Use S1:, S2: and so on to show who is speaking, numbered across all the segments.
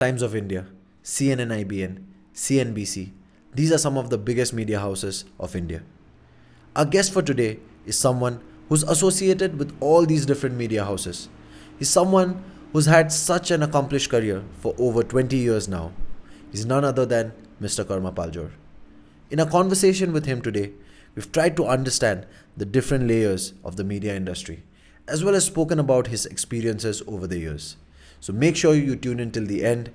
S1: Times of India, CNN-IBN, CNBC, these are some of the biggest media houses of India. Our guest for today is someone who's associated with all these different media houses. He's someone who's had such an accomplished career for over 20 years now. He's none other than Mr. Karma Paljor. In a conversation with him today, we've tried to understand the different layers of the media industry, as well as spoken about his experiences over the years. So make sure you tune in till the end.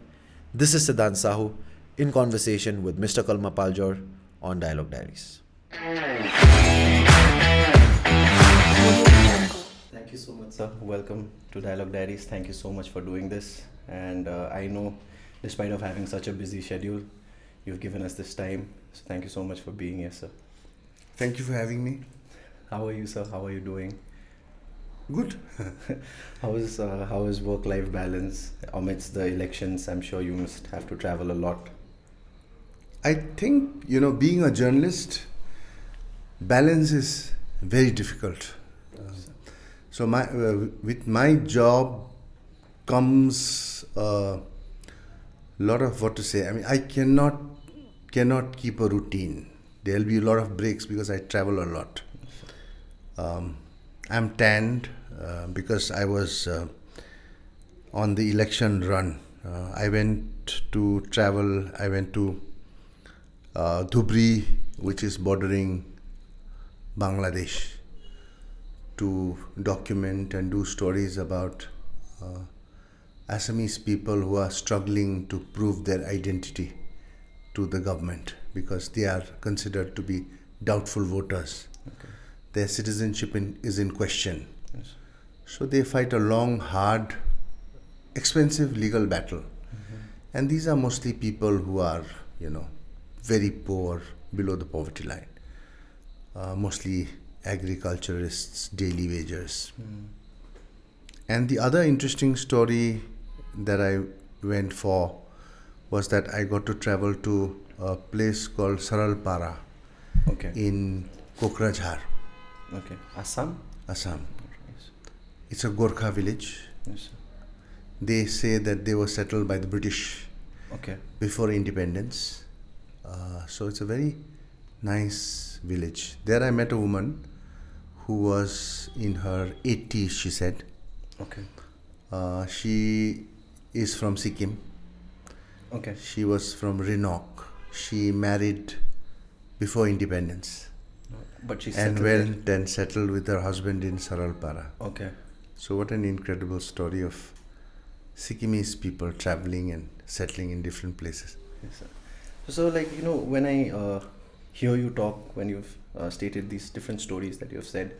S1: This is Siddhant Sahu in conversation with Mr. Karma Paljor on Dialogue Diaries. Thank you so much, sir. Welcome to Dialogue Diaries. Thank you so much for doing this. And I know, despite of having such a busy schedule, you've given us this time. So thank you so much for being here, sir.
S2: Thank you for having me.
S1: How are you, sir? How are you doing?
S2: Good.
S1: How is work-life balance amidst the elections? I'm sure you must have to travel a lot.
S2: I think, being a journalist, balance is very difficult. So with my job comes a lot of what to say. I mean, I cannot keep a routine. There'll be a lot of breaks because I travel a lot. I'm tanned because I was on the election run. I went to travel. I went to Dhubri, which is bordering Bangladesh, to document and do stories about Assamese people who are struggling to prove their identity to the government because they are considered to be doubtful voters.
S1: Okay.
S2: Their citizenship is in question.
S1: Yes.
S2: So they fight a long, hard, expensive legal battle. And these are mostly people who are, very poor, below the poverty line. Mostly agriculturists, daily wagers. And the other interesting story that I went for was that I got to travel to a place called Saralpara
S1: Okay.
S2: in Kokrajhar,
S1: Okay. Assam?
S2: Assam.
S1: Yes.
S2: It's a Gorkha village.
S1: Yes, sir.
S2: They say that they were settled by the British
S1: Okay.
S2: before independence. So it's a very nice village. There I met a woman who was in her 80s, she said.
S1: Okay.
S2: She is from Sikkim.
S1: Okay.
S2: She was from Rinok. She married before independence
S1: But she
S2: and
S1: settled
S2: went and settled with her husband in Saralpara.
S1: there. Okay.
S2: So what an incredible story of Sikkimese people traveling and settling in different places.
S1: Yes, sir. So, when I hear you talk, when you've stated these different stories that you've said,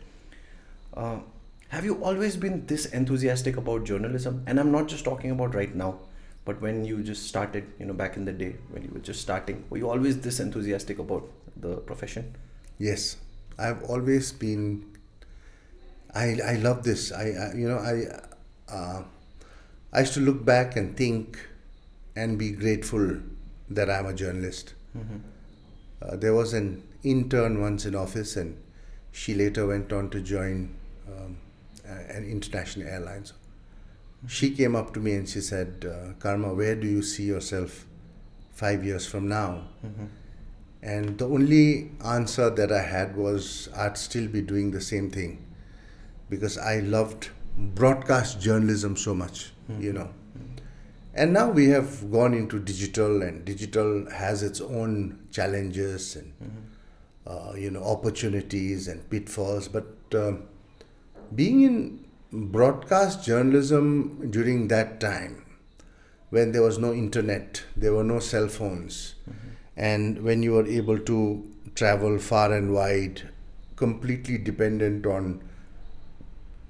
S1: have you always been this enthusiastic about journalism? And I'm not just talking about right now, but when you just started, back in the day, when you were just starting, were you always this enthusiastic about the profession?
S2: Yes, I've always been. I love this. I used to look back and think and be grateful that I'm a journalist. There was an intern once in office, and she later went on to join an international airlines. She came up to me and she said, "Karma, where do you see yourself 5 years from now?" And the only answer that I had was I'd still be doing the same thing because I loved broadcast journalism so much, And now we have gone into digital, and digital has its own challenges and, opportunities and pitfalls. But being in broadcast journalism during that time, when there was no internet, there were no cell phones, and when you were able to travel far and wide, completely dependent on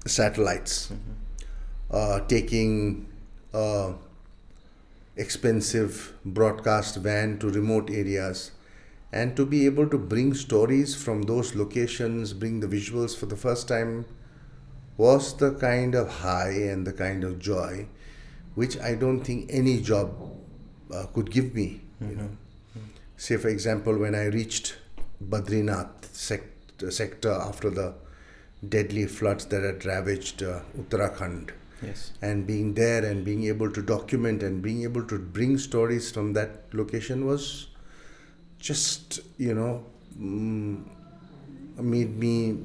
S2: satellites, taking expensive broadcast van to remote areas, and to be able to bring stories from those locations, bring the visuals for the first time, was the kind of high and the kind of joy which I don't think any job could give me. Say, for example, when I reached Badrinath sector after the deadly floods that had ravaged Uttarakhand,
S1: Yes.
S2: And being there and being able to document and being able to bring stories from that location was just, made me,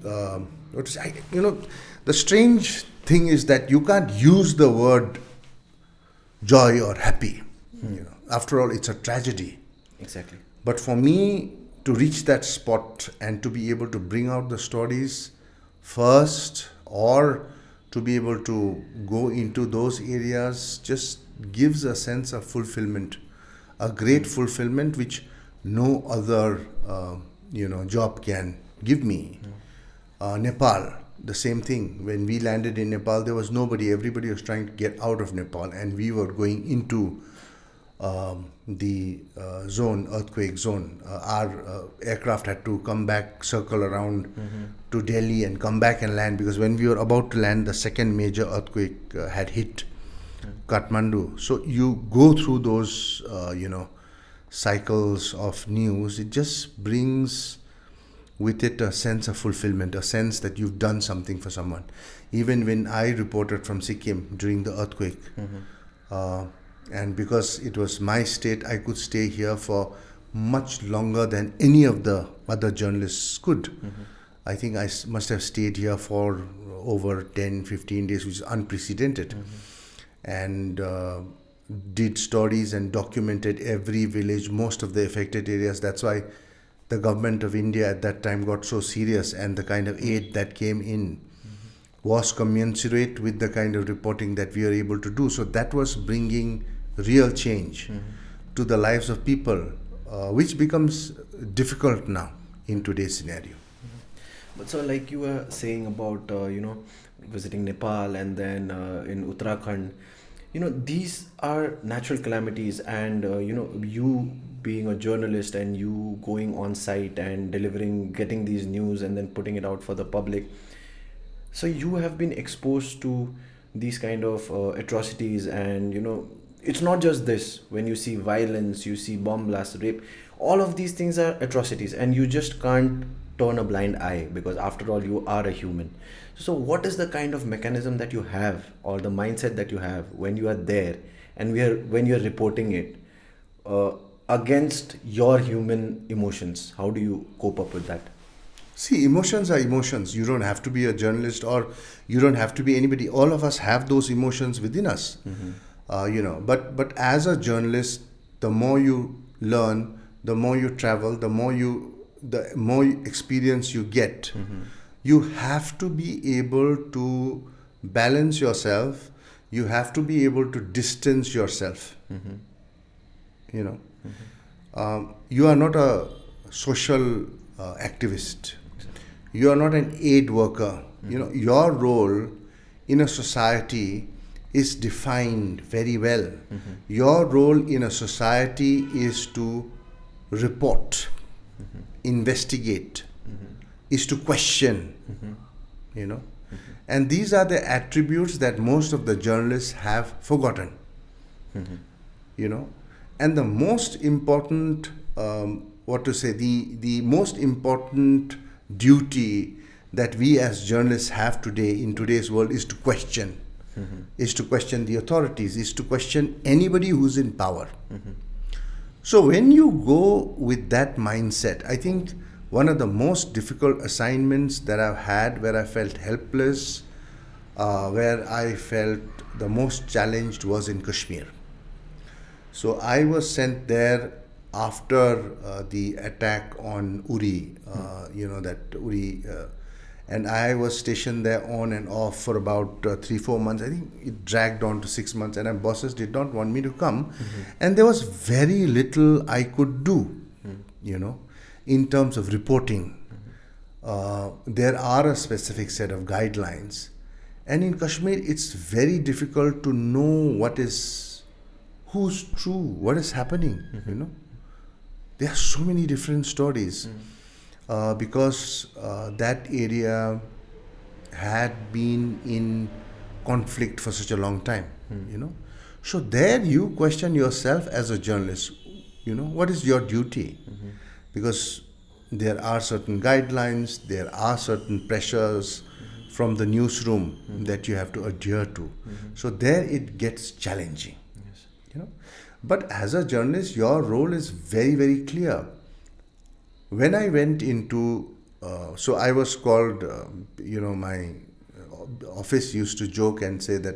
S2: what to say, the strange thing is that you can't use the word joy or happy. After all, it's a tragedy.
S1: Exactly.
S2: But for me to reach that spot and to be able to bring out the stories first, or to be able to go into those areas, just gives a sense of fulfillment, a great fulfillment which no other job can give me. Nepal, the same thing. When we landed in Nepal, there was nobody. Everybody was trying to get out of Nepal, and we were going into the earthquake zone. Our aircraft had to come back, circle around to Delhi and come back and land, because when we were about to land, the second major earthquake had hit Kathmandu. So you go through those, cycles of news. It just brings with it a sense of fulfillment, a sense that you've done something for someone. Even when I reported from Sikkim during the earthquake, and because it was my state, I could stay here for much longer than any of the other journalists could. I think I must have stayed here for over 10, 15 days, which is unprecedented. And did stories and documented every village, most of the affected areas. That's why the government of India at that time got so serious, and the kind of aid that came in was commensurate with the kind of reporting that we are able to do. So that was bringing real change to the lives of people, which becomes difficult now in today's scenario.
S1: But so, like you were saying about, visiting Nepal and then in Uttarakhand, these are natural calamities, and, you being a journalist and you going on site and getting these news and then putting it out for the public. So you have been exposed to these kind of atrocities, and, it's not just this. When you see violence, you see bomb blasts, rape, all of these things are atrocities, and you just can't turn a blind eye, because after all, you are a human. So what is the kind of mechanism that you have, or the mindset that you have when you are there and when you're reporting it against your human emotions? How do you cope up with that?
S2: See, emotions are emotions. You don't have to be a journalist, or you don't have to be anybody. All of us have those emotions within us. But as a journalist, the more you learn, the more you travel, the more experience you get. You have to be able to balance yourself. You have to be able to distance yourself. You are not a social activist. You are not an aid worker. Your role in a society is defined very well. Your role in a society is to report, investigate, is to question, and these are the attributes that most of the journalists have forgotten. And the most important, the most important duty that we as journalists have today in today's world is to question, is to question the authorities, is to question anybody who's in power. So when you go with that mindset, I think one of the most difficult assignments that I've had, where I felt helpless, where I felt the most challenged, was in Kashmir. So I was sent there after the attack on Uri, and I was stationed there on and off for about 3-4 months. I think it dragged on to 6 months, and my bosses did not want me to come. And there was very little I could do, in terms of reporting. There are a specific set of guidelines. And in Kashmir, it's very difficult to know who's true, what is happening, There are so many different stories. Because that area had been in conflict for such a long time, So there you question yourself as a journalist, what is your duty? Because there are certain guidelines, there are certain pressures from the newsroom that you have to adhere to. So there it gets challenging.
S1: Yes.
S2: You know, but as a journalist, your role is very, very clear. When I went into, so I was called, my office used to joke and say that,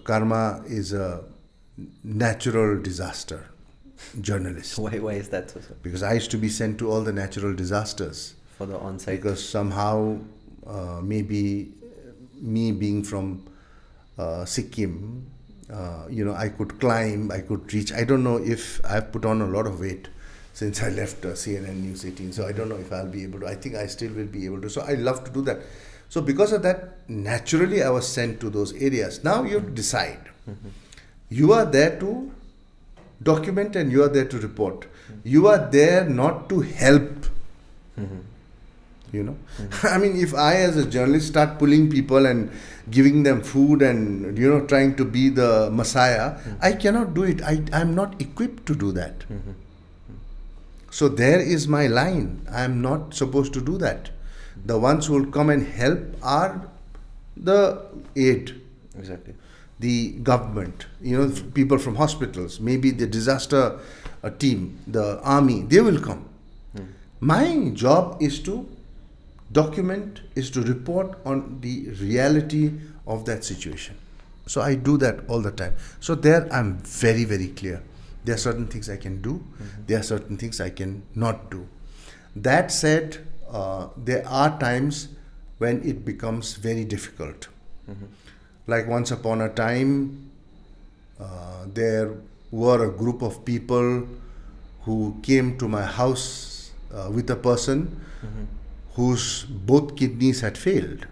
S2: karma is a natural disaster journalist.
S1: Why is that so, sir?
S2: Because I used to be sent to all the natural disasters.
S1: For the on-site?
S2: Because somehow, maybe me being from Sikkim, I could climb, I could reach. I don't know if I've put on a lot of weight since I left CNN News 18. So I don't know if I'll be able to. I think I still will be able to. So I love to do that. So because of that, naturally I was sent to those areas. Now you decide. You are there to document and you are there to report. You are there not to help. I mean, if I as a journalist start pulling people and giving them food and trying to be the messiah, I cannot do it. I'm not equipped to do that. So there is my line. I'm not supposed to do that. The ones who will come and help are the aid.
S1: Exactly.
S2: The government, people from hospitals, maybe the disaster team, the army, they will come. My job is to document, is to report on the reality of that situation. So I do that all the time. So there I'm very, very clear. There are certain things I can do. There are certain things I can not do. That said, there are times when it becomes very difficult. Like once upon a time, there were a group of people who came to my house with a person whose both kidneys had failed.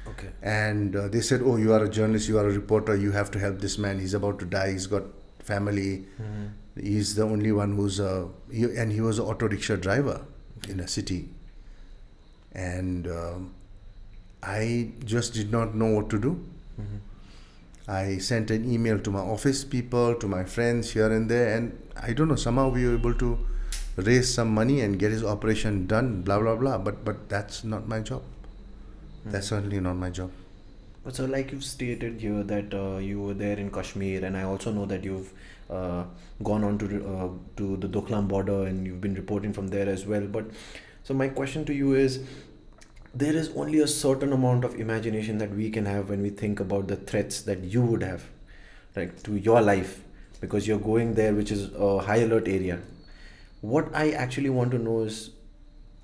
S1: Okay.
S2: And they said, oh, you are a journalist, you are a reporter, you have to help this man. He's about to die, he's got family. He's the only one who's and he was an auto rickshaw driver in a city. And I just did not know what to do. I sent an email to my office people, to my friends here and there, and I don't know, somehow we were able to raise some money and get his operation done, blah, blah, blah. But that's not my job. That's certainly not my job.
S1: But so, like you've stated here that you were there in Kashmir, and I also know that you've gone on to the Doklam border and you've been reporting from there as well. But so my question to you is, there is only a certain amount of imagination that we can have when we think about the threats that you would have, like to your life, because you're going there, which is a high alert area. What I actually want to know is,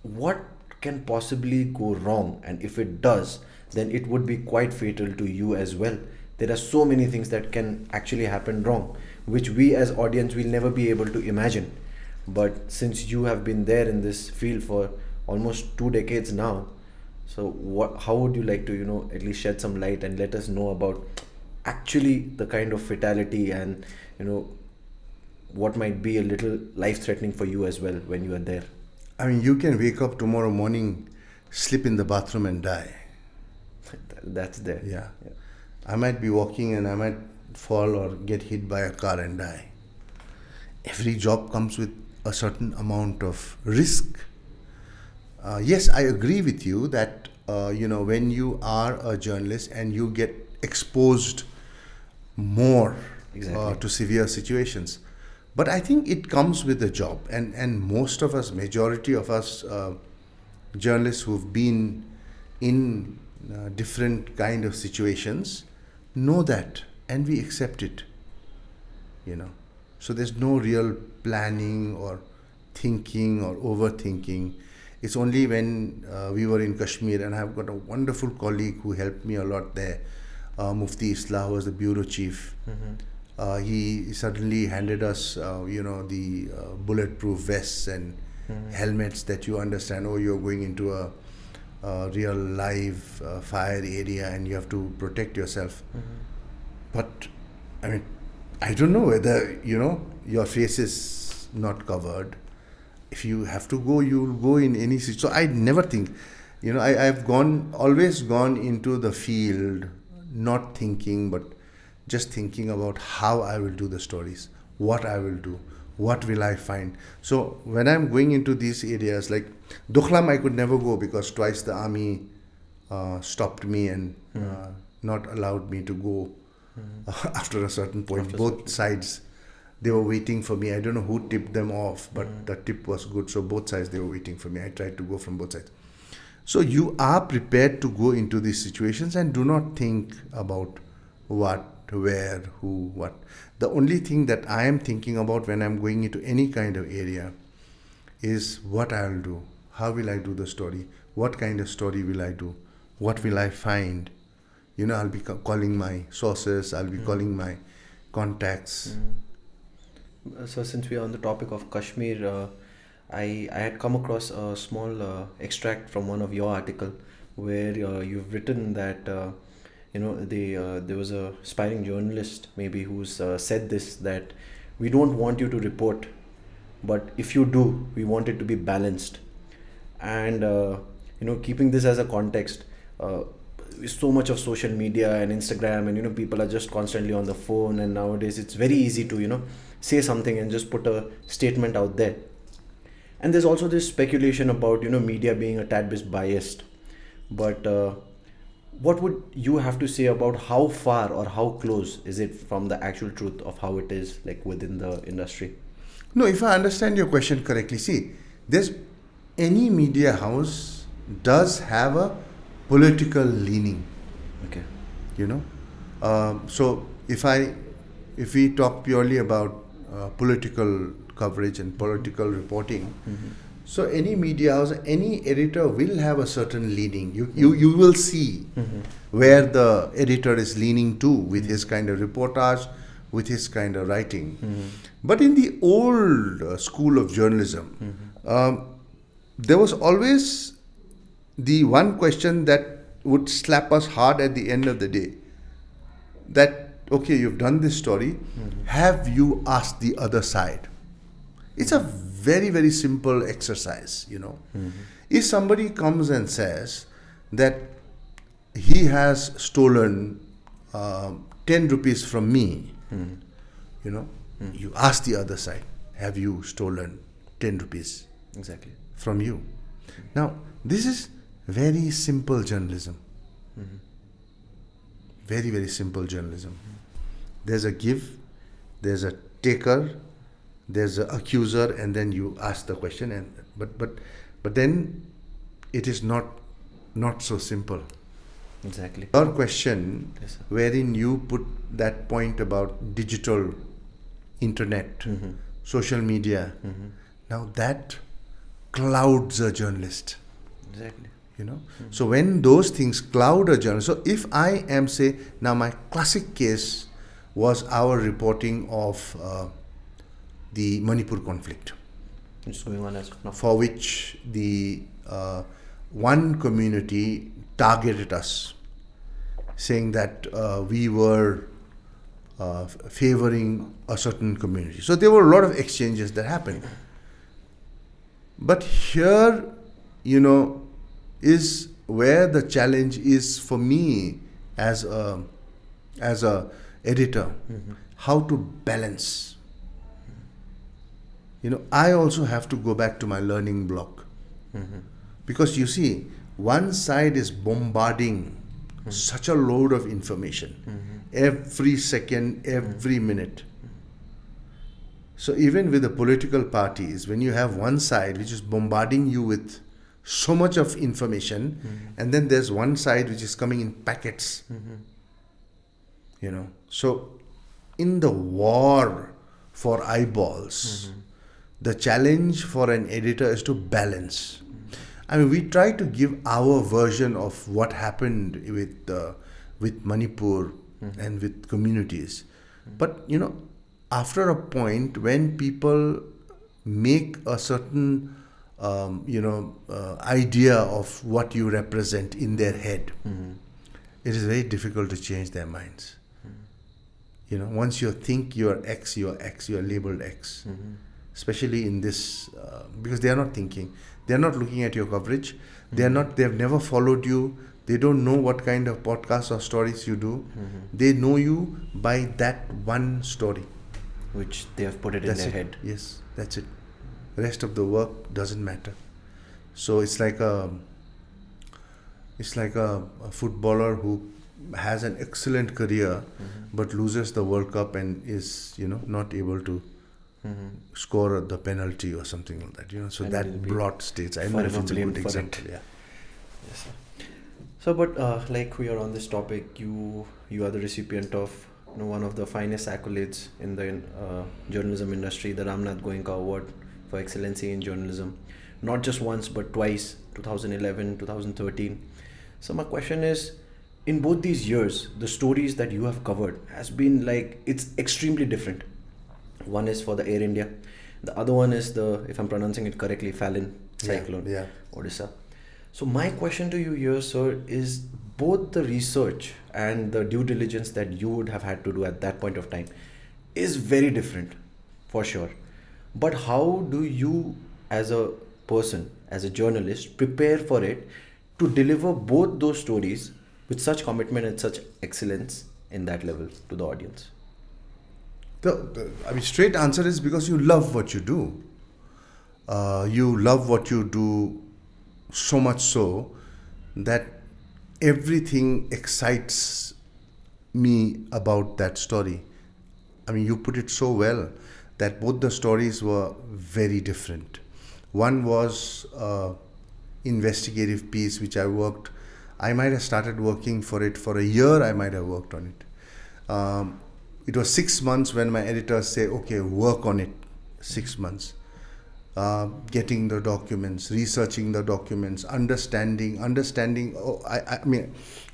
S1: what can possibly go wrong, and if it does, then it would be quite fatal to you as well. There are so many things that can actually happen wrong, which we as audience will never be able to imagine. But since you have been there in this field for almost 2 decades now, so how would you like to at least shed some light and let us know about actually the kind of fatality and what might be a little life threatening for you as well when you are there?
S2: I mean, you can wake up tomorrow morning, slip in the bathroom and die.
S1: That's there.
S2: Yeah. I might be walking and I might fall or get hit by a car and die. Every job comes with a certain amount of risk. Yes, I agree with you that when you are a journalist and you get exposed more to severe situations, but I think it comes with the job, and most of us, majority of us journalists who've been in different kind of situations know that, and we accept it. So there's no real planning or thinking or overthinking. It's only when we were in Kashmir, and I've got a wonderful colleague who helped me a lot there, Mufti Islah, was the bureau chief. He suddenly handed us, the bulletproof vests and helmets that you understand. Oh, you're going into a real live fire area and you have to protect yourself. But I mean, I don't know whether your face is not covered. If you have to go, you'll go in any situation. So I never think, I've always gone into the field not thinking, but just thinking about how I will do the stories, what I will do, what will I find. So when I'm going into these areas, like Doklam, I could never go because twice the army stopped me and not allowed me to go after a certain point.
S1: After
S2: Both
S1: certain-
S2: sides, they were waiting for me. I don't know who tipped them off, but the tip was good. So both sides, they were waiting for me. I tried to go from both sides. So you are prepared to go into these situations and do not think about what, where, who, what. The only thing that I am thinking about when I'm going into any kind of area is what I'll do. How will I do the story? What kind of story will I do? What will I find? I'll be calling my sources. I'll be calling my contacts.
S1: So since we are on the topic of Kashmir, I had come across a small extract from one of your article where you've written that there was a aspiring journalist maybe who's said this, that we don't want you to report, but if you do, we want it to be balanced. And keeping this as a context, so much of social media and Instagram, and people are just constantly on the phone, and nowadays it's very easy to say something and just put a statement out there. And there's also this speculation about media being a tad bit biased. But what would you have to say about how far or how close is it from the actual truth of how it is like within the industry?
S2: No, if I understand your question correctly, see, there's any media house does have a political leaning.
S1: Okay.
S2: So if we talk purely about political coverage and political reporting, so any media house, any editor will have a certain leaning. You will see where the editor is leaning to with his kind of reportage, with his kind of writing. But in the old school of journalism, there was always the one question that would slap us hard at the end of the day, that okay, you've done this story, have you asked the other side? It's a very, very simple exercise. If somebody comes and says that he has stolen 10 rupees from me, you ask the other side, have you stolen 10 rupees
S1: Exactly.
S2: from you? Now, this is very simple journalism. Very, very simple journalism. There's a give, there's a taker, there's an accuser, and then you ask the question. And but then it is not so simple.
S1: Exactly.
S2: Your question,
S1: Yes, sir.
S2: wherein you put that point about digital, internet, social media, now that clouds a journalist.
S1: Exactly.
S2: So when those things cloud a journalist, so if I am, say, now my classic case was our reporting of the Manipur conflict,
S1: It's going on as of now.
S2: for which the one community targeted us, saying that we were favoring a certain community. So there were a lot of exchanges that happened. But here, is where the challenge is for me as a editor, how to balance. I also have to go back to my learning block, because you see, one side is bombarding such a load of information every second, every minute. So even with the political parties, when you have one side which is bombarding you with so much of information, and then there's one side which is coming in packets, so in the war for eyeballs, the challenge for an editor is to balance. I mean, we try to give our version of what happened with Manipur and with communities, but after a point when people make a certain idea of what you represent in their head, it is very difficult to change their minds. Once you think you are X, you are X, you are labeled X. Especially in this, because they are not thinking, they are not looking at your coverage, they have never followed you, they don't know what kind of podcasts or stories you do. They know you by that one story,
S1: Which they have put it
S2: that's
S1: in their
S2: it.
S1: head.
S2: Yes, that's it. The rest of the work doesn't matter. So it's like It's like a footballer who has an excellent career but loses the World Cup and is, not able to score the penalty or something like that. So
S1: And
S2: that
S1: will be
S2: blot states. I don't know if
S1: forever
S2: it's a
S1: blamed
S2: good
S1: for it.
S2: example. Yeah.
S1: Yes, sir. So, but like we are on this topic, you are the recipient of one of the finest accolades in the journalism industry, the Ramnath Goenka Award for Excellency in Journalism, not just once but twice, 2011, 2013. So my question is, in both these years, the stories that you have covered has been like it's extremely different. One is for the Air India, the other one is the, if I'm pronouncing it correctly, Fallon cyclone,
S2: Yeah.
S1: Odisha. So my question to you here, sir, is both the research and the due diligence that you would have had to do at that point of time is very different, for sure. But how do you, as a person, as a journalist, prepare for it to deliver both those stories with such commitment and such excellence in that level to the audience?
S2: Straight answer is because you love what you do. You love what you do so much so that everything excites me about that story. You put it so well that both the stories were very different. One was investigative piece which I might have started working for it for a year. I might have worked on it. It was 6 months when my editors say, okay, work on it. 6 months. Getting the documents, researching the documents, understanding.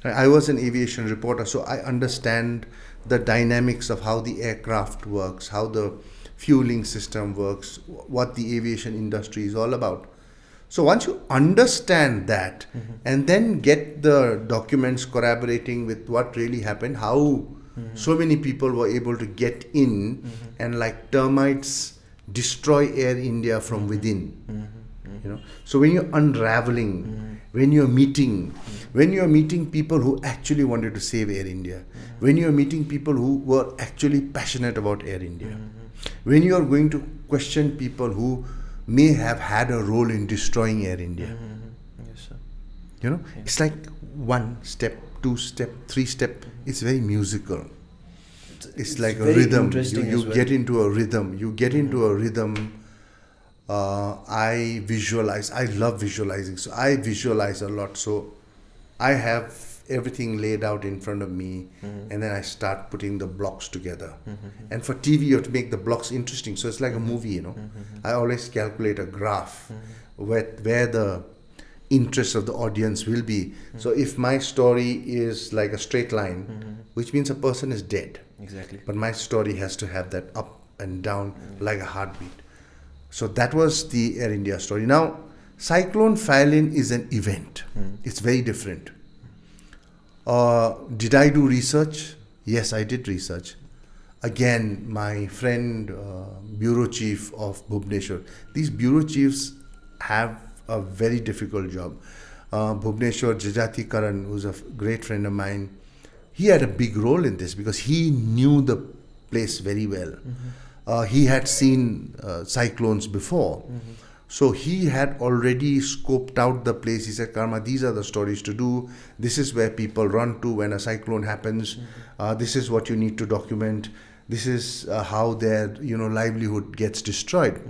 S2: I was an aviation reporter, so I understand the dynamics of how the aircraft works, how the fueling system works, what the aviation industry is all about. So once you understand that, and then get the documents corroborating with what really happened, how so many people were able to get in and like termites destroy Air India from within. So when you're unraveling, when you're meeting people who actually wanted to save Air India, when you're meeting people who were actually passionate about Air India, when you're going to question people who may have had a role in destroying Air India.
S1: Yes, sir.
S2: It's like 1 step, 2 step, 3 step. It's very musical. It's like a
S1: very
S2: rhythm.
S1: interesting
S2: You
S1: as well.
S2: get into a rhythm. I visualize. I love visualizing. So I visualize a lot. So I have everything laid out in front of me, and then I start putting the blocks together. And for TV, you have to make the blocks interesting. So it's like a movie, I always calculate a graph where the interest of the audience will be. So if my story is like a straight line, which means a person is dead.
S1: Exactly.
S2: But my story has to have that up and down like a heartbeat. So that was the Air India story. Now, Cyclone Fallon is an event. It's very different. Did I do research? Yes, I did research. Again, my friend, bureau chief of Bhubaneswar. These bureau chiefs have a very difficult job. Bhubaneswar Jajati Karan, who's a great friend of mine, he had a big role in this because he knew the place very well. He had seen cyclones before. So he had already scoped out the place. He said, Karma, these are the stories to do. This is where people run to when a cyclone happens. This is what you need to document. This is how their livelihood gets destroyed.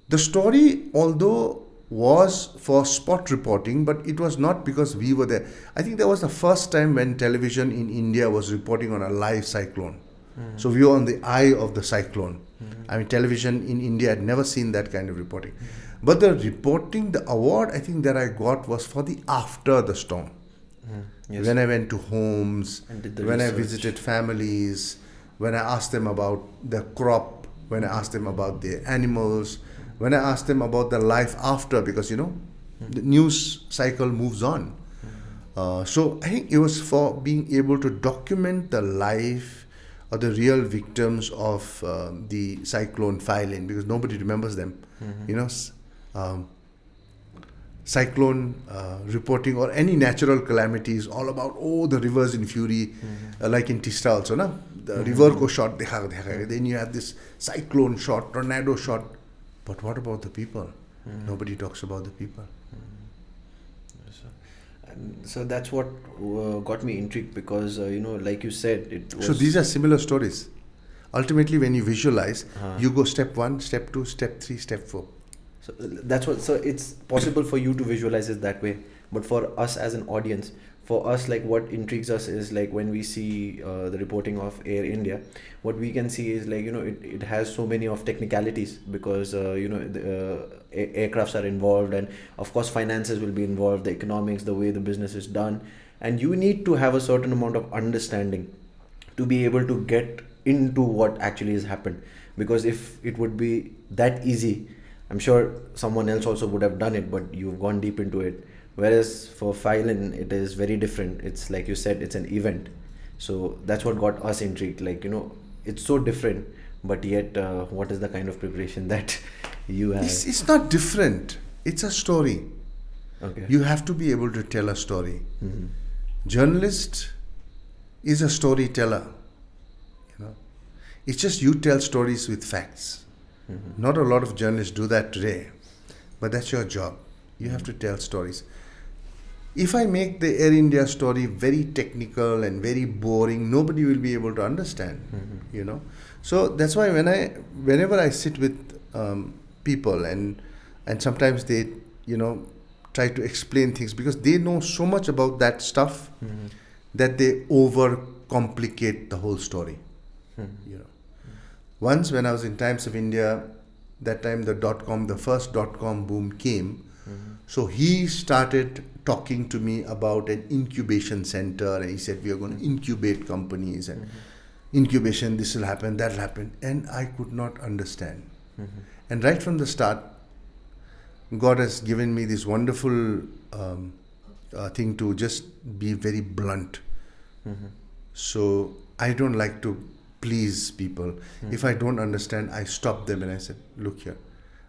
S2: The story, although was for spot reporting, but it was not because we were there. I think that was the first time when television in India was reporting on a live cyclone. So we were on the eye of the cyclone. Television in India had never seen that kind of reporting. But the reporting, the award I think that I got was for the after the storm.
S1: Yes.
S2: When I went to homes,
S1: And did the
S2: when I
S1: research.
S2: visited families, when I asked them about the crop, when I asked them about the animals, when I asked them about the life after, because the news cycle moves on. So I think it was for being able to document the life or the real victims of the cyclone Fallon, because nobody remembers them. Cyclone reporting or any natural calamity is all about the rivers in fury, like in Tista also, na? The river ko shot, then you have this cyclone shot, tornado shot. But what about the people? Nobody talks about the people.
S1: Yes, sir. And so that's what got me intrigued because, like you said, it was.
S2: So these are similar stories. Ultimately, when you visualize,
S1: Uh,
S2: you go step 1, step 2, step 3, step 4.
S1: So that's what. So it's possible for you to visualize it that way, but for us as an audience, for us, like what intrigues us is like when we see the reporting of Air India, what we can see is like it has so many of technicalities because the aircrafts are involved, and of course finances will be involved, the economics, the way the business is done, and you need to have a certain amount of understanding to be able to get into what actually has happened. Because if it would be that easy, I'm sure someone else also would have done it, but you've gone deep into it. Whereas for Phylon, it is very different. It's like you said, it's an event. So that's what got us intrigued. Like, it's so different, but yet, what is the kind of preparation that you have?
S2: It's not different. It's a story.
S1: Okay.
S2: You have to be able to tell a story.
S1: Mm-hmm.
S2: Journalist is a storyteller. It's just you tell stories with facts.
S1: Mm-hmm.
S2: Not a lot of journalists do that today, but that's your job. You have to tell stories. If I make the Air India story very technical and very boring, nobody will be able to understand.
S1: Mm-hmm.
S2: So that's why whenever I sit with people and sometimes they try to explain things because they know so much about that stuff
S1: Mm-hmm.
S2: that they overcomplicate the whole story.
S1: Mm-hmm.
S2: Once when I was in Times of India, that time the first dot-com boom came.
S1: Mm-hmm.
S2: So he started talking to me about an incubation center, and he said, we are going to incubate companies and incubation, this will happen, that will happen. And I could not understand.
S1: Mm-hmm.
S2: And right from the start, God has given me this wonderful thing to just be very blunt.
S1: Mm-hmm.
S2: So I don't like to please people. If I don't understand, I stop them and I said, look here,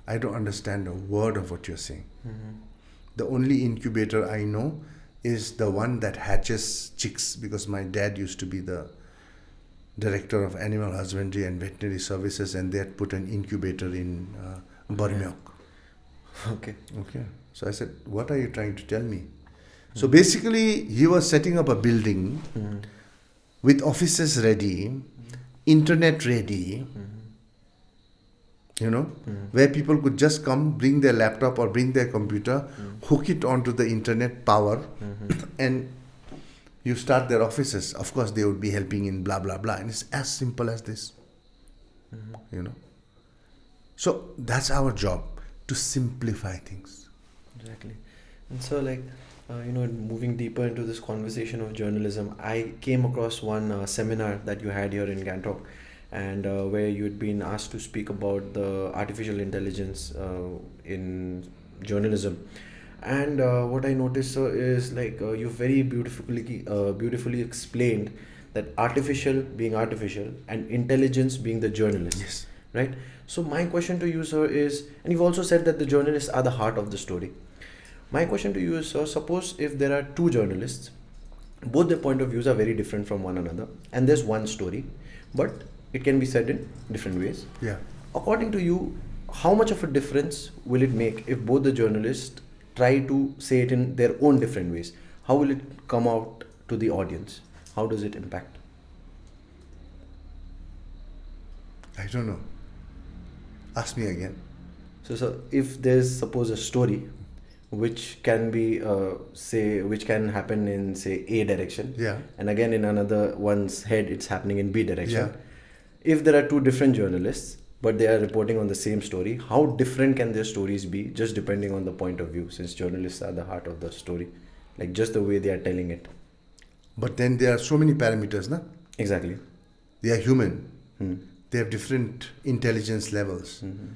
S2: I don't understand a word of what you're saying.
S1: Mm-hmm.
S2: The only incubator I know is the one that hatches chicks, because my dad used to be the director of animal husbandry and veterinary services, and they had put an incubator in Burmilk.
S1: Okay.
S2: Okay. So I said, what are you trying to tell me? So basically, he was setting up a building
S1: Mm-hmm.
S2: with offices ready, internet ready, where people could just come, bring their laptop or bring their computer, hook it onto the internet power, and you start their offices. Of course, they would be helping in blah, blah, blah. And it's as simple as this, So that's our job, to simplify things.
S1: Exactly. And so, like, moving deeper into this conversation of journalism, I came across one seminar that you had here in Gangtok, and where you had been asked to speak about the artificial intelligence in journalism. And what I noticed is like you very beautifully explained that artificial being artificial and intelligence being the journalist.
S2: Yes.
S1: Right. So my question to you, sir, is, and you've also said that the journalists are the heart of the story. My question to you is, sir, suppose if there are two journalists, both their point of views are very different from one another, and there's one story, but it can be said in different ways.
S2: Yeah.
S1: According to you, how much of a difference will it make if both the journalists try to say it in their own different ways? How will it come out to the audience? How does it impact?
S2: I don't know. Ask me again.
S1: So if there's suppose a story which can be which can happen in say A direction,
S2: Yeah.
S1: and again in another one's head it's happening in B direction.
S2: Yeah.
S1: If there are two different journalists but they are reporting on the same story, how different can their stories be, just depending on the point of view, since journalists are the heart of the story, like just the way they are telling it?
S2: But then there are so many parameters, na?
S1: Exactly.
S2: They are human.
S1: Hmm.
S2: They have different intelligence levels.
S1: Mm-hmm.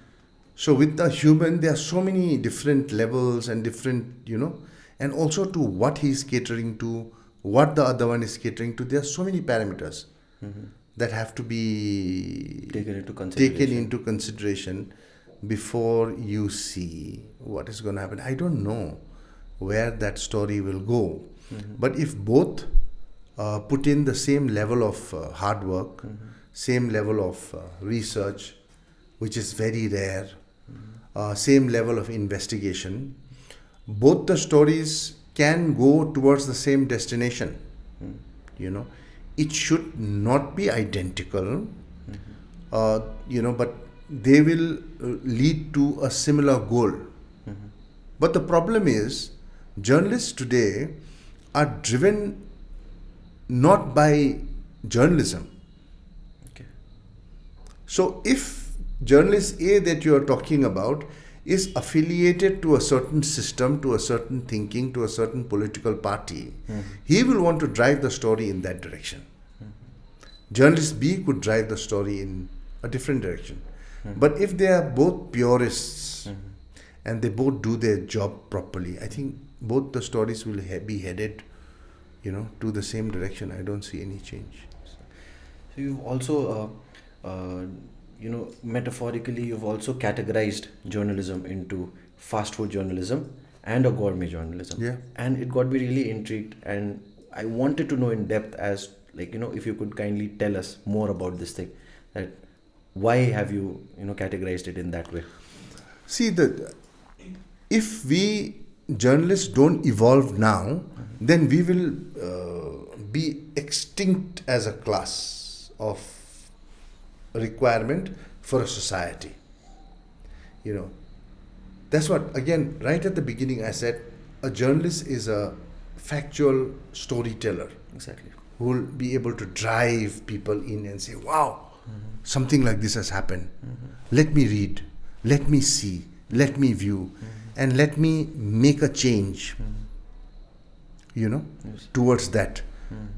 S2: So with the human, there are so many different levels and different, and also to what he is catering to, what the other one is catering to. There are so many parameters that have to be
S1: Taken into
S2: consideration before you see what is going to happen. I don't know where that story will go. But if both put in the same level of hard work, same level of research, which is very rare, same level of investigation, both the stories can go towards the same destination. You know, it should not be identical, but they will lead to a similar goal. But the problem is, journalists today are driven not by journalism.
S1: Okay.
S2: So if journalist A that you are talking about is affiliated to a certain system, to a certain thinking, to a certain political party, he will want to drive the story in that direction. Journalist B could drive the story in a different direction. But if they are both purists and they both do their job properly, I think both the stories will be headed, to the same direction. I don't see any change.
S1: So you've also, metaphorically, you've also categorized journalism into fast food journalism and a gourmet journalism.
S2: Yeah.
S1: And it got me really intrigued, and I wanted to know in depth as, if you could kindly tell us more about this thing, that why have you, categorized it in that way?
S2: See, if we journalists don't evolve now, then we will be extinct as a class of requirement for a society. That's what, again, right at the beginning I said, a journalist is a factual storyteller.
S1: Exactly.
S2: Who will be able to drive people in and say, wow, something like this has happened. Let me read, let me see, let me view, and let me make a change,
S1: Yes.
S2: towards that,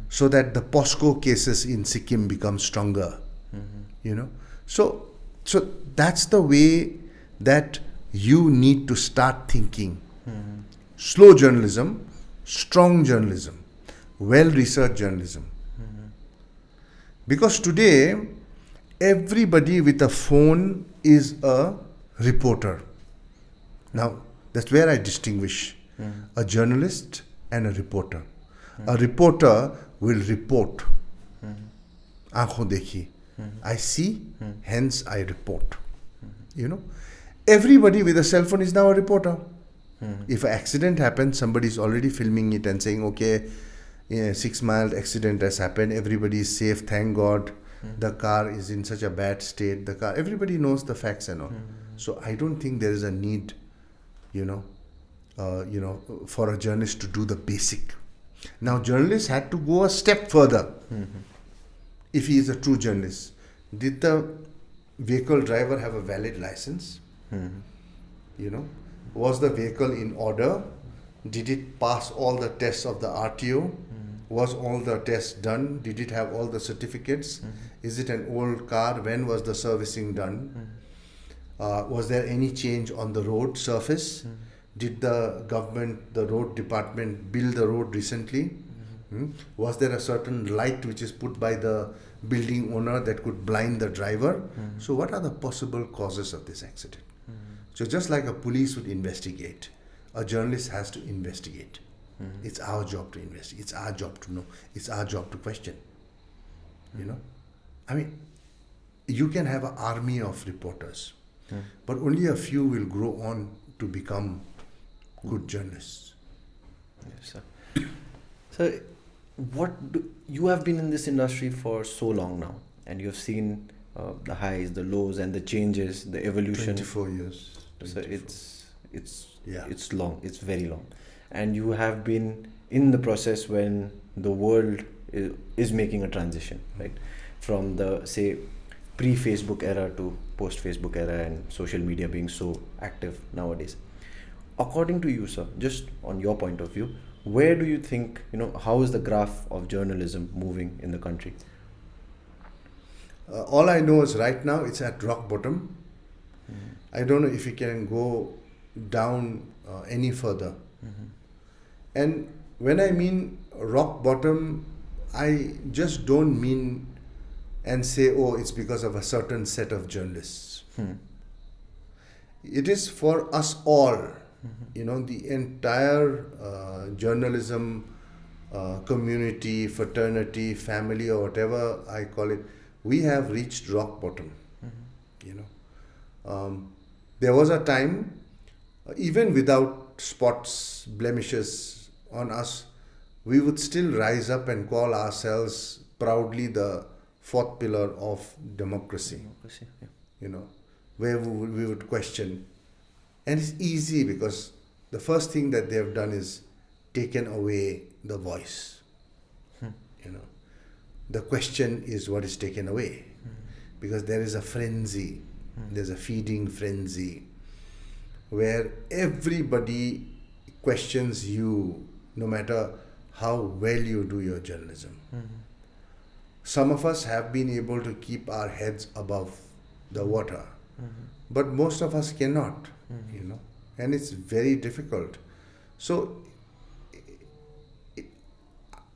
S2: so that the POSCO cases in Sikkim become stronger, So that's the way that you need to start thinking. Slow journalism, strong journalism, well-researched journalism. Because today, everybody with a phone is a reporter. Now, that's where I distinguish a journalist and a reporter. A reporter will report. Aankhon dekhi. I see, hence I report. Everybody with a cell phone is now a reporter. If an accident happens, somebody is already filming it and saying, okay, 6 mile accident has happened, everybody is safe, thank God. The car is in such a bad state. Everybody knows the facts and all. So I don't think there is a need, for a journalist to do the basic. Now, journalists had to go a step further. If he is a true journalist, did the vehicle driver have a valid license? Was the vehicle in order? Did it pass all the tests of the RTO? Was all the tests done? Did it have all the certificates? Is it an old car? When was the servicing done? Was there any change on the road surface? Did the government, the road department, build the road recently? Was there a certain light which is put by the building owner that could blind the driver? So what are the possible causes of this accident? So just like a police would investigate, a journalist has to investigate. It's our job to investigate. It's our job to know. It's our job to question. I mean, you can have an army of reporters, but only a few will grow on to become good journalists.
S1: Yes, sir. So, you have been in this industry for so long now, and you have seen the highs, the lows, and the changes, the evolution.
S2: 24 years. 24.
S1: So it's long. It's very long, and you have been in the process when the world is making a transition, right, from the pre-Facebook era to post-Facebook era, and social media being so active nowadays. According to you, sir, just on your point of view, where do you think, how is the graph of journalism moving in the country?
S2: All I know is right now it's at rock bottom. I don't know if it can go down any further. And when I mean rock bottom, I just don't mean and say, oh, it's because of a certain set of journalists. It is for us all. The entire journalism community, fraternity, family, or whatever I call it, we have reached rock bottom. There was a time, even without spots, blemishes, on us, we would still rise up and call ourselves proudly the fourth pillar of democracy.
S1: Democracy, yeah.
S2: You know, where we would question. And it's easy because the first thing that they have done is taken away the voice. You know, the question is what is taken away, because there is a frenzy, there's a feeding frenzy where everybody questions you no matter how well you do your journalism. Some of us have been able to keep our heads above the water, but most of us cannot, you know, and it's very difficult. So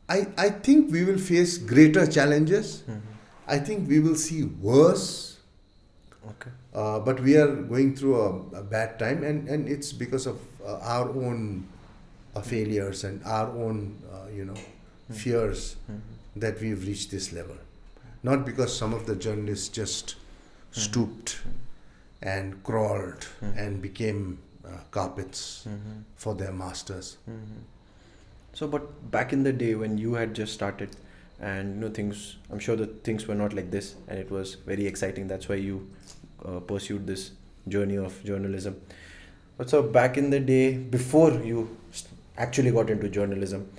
S2: I think we will face greater challenges. I think we will see worse.
S1: Okay.
S2: But we are going through a bad time, and it's because of our own failures and our own, fears that we've reached this level. Not because some of the journalists just stooped and crawled and became carpets for their masters.
S1: So, but back in the day when you had just started, and things, I'm sure that things were not like this, and it was very exciting. That's why you pursued this journey of journalism. But so back in the day, before you actually got into journalism,